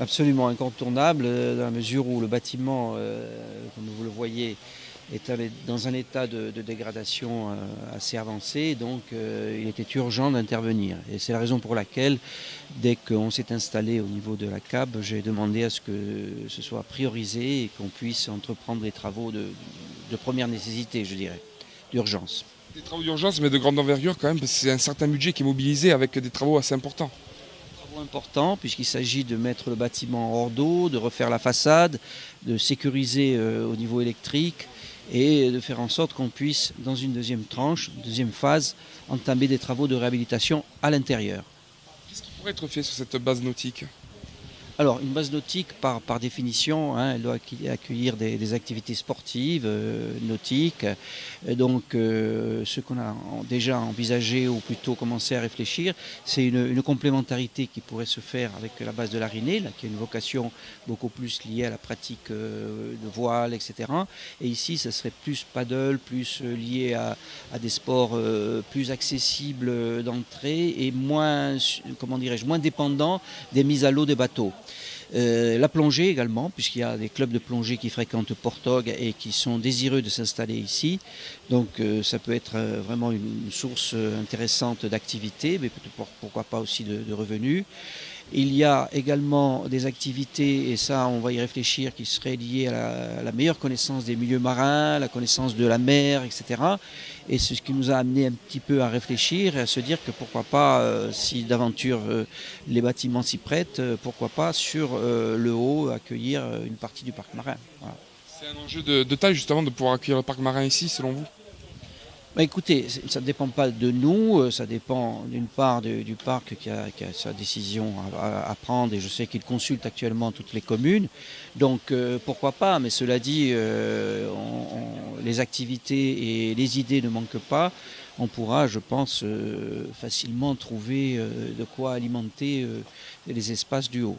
Absolument incontournable, dans la mesure où le bâtiment, comme vous le voyez, est dans un état de dégradation assez avancé, donc il était urgent d'intervenir. Et c'est la raison pour laquelle, dès qu'on s'est installé au niveau de la CAB, j'ai demandé à ce que ce soit priorisé et qu'on puisse entreprendre des travaux de première nécessité, je dirais, d'urgence. Des travaux d'urgence, mais de grande envergure quand même, parce que c'est un certain budget qui est mobilisé avec des travaux assez importants. Travaux importants puisqu'il s'agit de mettre le bâtiment hors d'eau, de refaire la façade, de sécuriser au niveau électrique et de faire en sorte qu'on puisse, dans une deuxième tranche, deuxième phase, entamer des travaux de réhabilitation à l'intérieur. Qu'est-ce qui pourrait être fait sur cette base nautique? Alors, une base nautique, par définition, hein, elle doit accueillir des activités sportives, nautiques. Ce qu'on a déjà envisagé ou plutôt commencé à réfléchir, c'est une complémentarité qui pourrait se faire avec la base de la Rinée, là, qui a une vocation beaucoup plus liée à la pratique de voile, etc. Et ici, ça serait plus paddle, plus lié à des sports plus accessibles d'entrée et moins, comment dirais-je, moins dépendants des mises à l'eau des bateaux. La plongée également, puisqu'il y a des clubs de plongée qui fréquentent Portog et qui sont désireux de s'installer ici. Donc ça peut être vraiment une source intéressante d'activité, mais pourquoi pas aussi de revenus. Il y a également des activités, et ça on va y réfléchir, qui seraient liées à la meilleure connaissance des milieux marins, la connaissance de la mer, etc. Et c'est ce qui nous a amené un petit peu à réfléchir et à se dire que pourquoi pas, si d'aventure les bâtiments s'y prêtent, pourquoi pas sur le haut accueillir une partie du parc marin. Voilà. C'est un enjeu de taille justement de pouvoir accueillir le parc marin ici, selon vous? Bah écoutez, ça ne dépend pas de nous, ça dépend d'une part du parc qui a sa décision à prendre et je sais qu'il consulte actuellement toutes les communes. Donc pourquoi pas, mais cela dit, les activités et les idées ne manquent pas. On pourra, je pense, facilement trouver de quoi alimenter les espaces du haut.